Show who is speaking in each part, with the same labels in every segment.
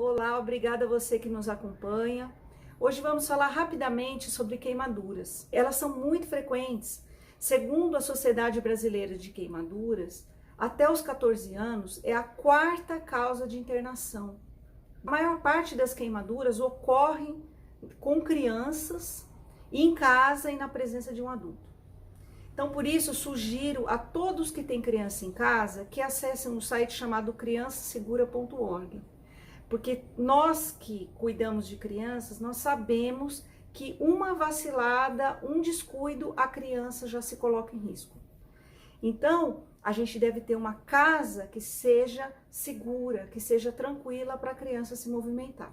Speaker 1: Olá, obrigada a você que nos acompanha. Hoje vamos falar rapidamente sobre queimaduras. Elas são muito frequentes. Segundo a Sociedade Brasileira de Queimaduras, até os 14 anos é a quarta causa de internação. A maior parte das queimaduras ocorrem com crianças, em casa e na presença de um adulto. Então, por isso, sugiro a todos que têm criança em casa que acessem um site chamado criançasegura.org. Porque nós que cuidamos de crianças, nós sabemos que uma vacilada, um descuido, a criança já se coloca em risco. Então, a gente deve ter uma casa que seja segura, que seja tranquila para a criança se movimentar.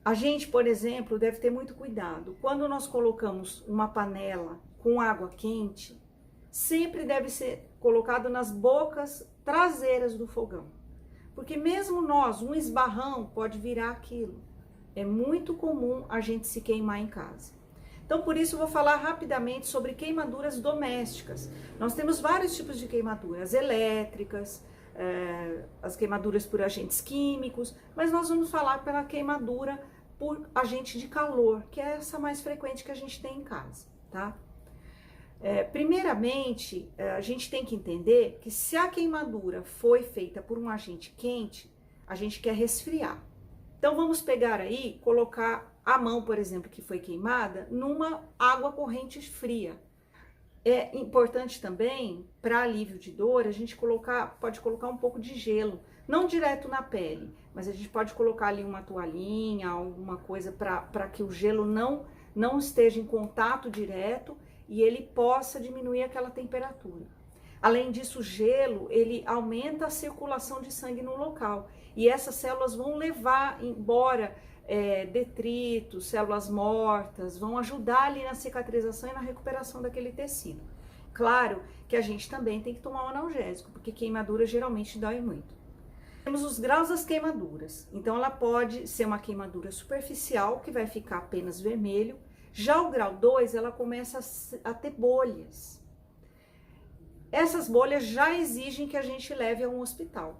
Speaker 1: A gente, por exemplo, deve ter muito cuidado. Quando nós colocamos uma panela com água quente, sempre deve ser colocado nas bocas traseiras do fogão. Porque mesmo nós, um esbarrão pode virar aquilo. É muito comum a gente se queimar em casa. Então, por isso, eu vou falar rapidamente sobre queimaduras domésticas. Nós temos vários tipos de queimaduras elétricas, as queimaduras por agentes químicos, mas nós vamos falar pela queimadura por agente de calor, que é essa mais frequente que a gente tem em casa, tá? Primeiramente, a gente tem que entender que se a queimadura foi feita por um agente quente, a gente quer resfriar. Então, vamos pegar aí, colocar a mão, por exemplo, que foi queimada, numa água corrente fria. É importante também, para alívio de dor, a gente pode colocar um pouco de gelo, não direto na pele, mas a gente pode colocar ali uma toalhinha, alguma coisa para que o gelo não esteja em contato direto e ele possa diminuir aquela temperatura. Além disso, o gelo, ele aumenta a circulação de sangue no local e essas células vão levar embora detritos, células mortas, vão ajudar ali na cicatrização e na recuperação daquele tecido. Claro que a gente também tem que tomar um analgésico, porque queimadura geralmente dói muito. Temos os graus das queimaduras. Então, ela pode ser uma queimadura superficial, que vai ficar apenas vermelho. Já o grau 2, ela começa a ter bolhas. Essas bolhas já exigem que a gente leve a um hospital.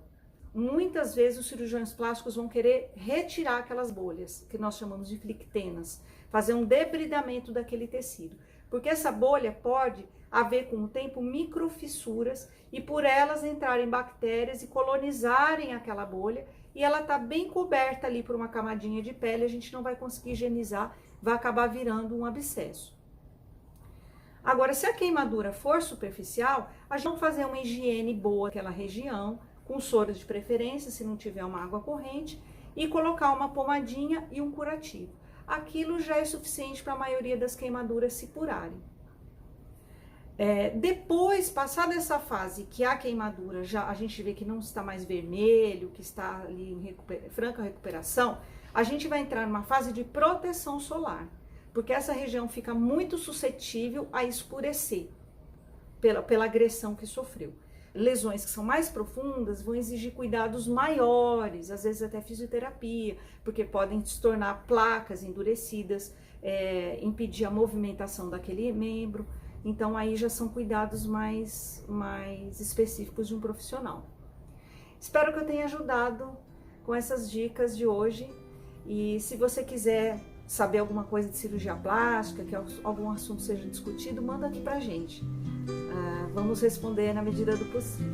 Speaker 1: Muitas vezes os cirurgiões plásticos vão querer retirar aquelas bolhas, que nós chamamos de flictenas, fazer um debridamento daquele tecido. Porque essa bolha pode haver com o tempo microfissuras e por elas entrarem bactérias e colonizarem aquela bolha e ela está bem coberta ali por uma camadinha de pele, a gente não vai conseguir higienizar, vai acabar virando um abscesso. Agora, se a queimadura for superficial, a gente vai fazer uma higiene boa naquela região, com soro de preferência, se não tiver uma água corrente, e colocar uma pomadinha e um curativo. Aquilo já é suficiente para a maioria das queimaduras se curarem. Depois, passada essa fase que a queimadura a gente vê que não está mais vermelho, que está ali em franca recuperação, a gente vai entrar numa fase de proteção solar, porque essa região fica muito suscetível a escurecer pela agressão que sofreu. Lesões que são mais profundas vão exigir cuidados maiores, às vezes até fisioterapia, porque podem se tornar placas endurecidas, impedir a movimentação daquele membro. Então, aí já são cuidados mais específicos de um profissional. Espero que eu tenha ajudado com essas dicas de hoje. E se você quiser saber alguma coisa de cirurgia plástica, que algum assunto seja discutido, manda aqui pra gente. Vamos responder na medida do possível.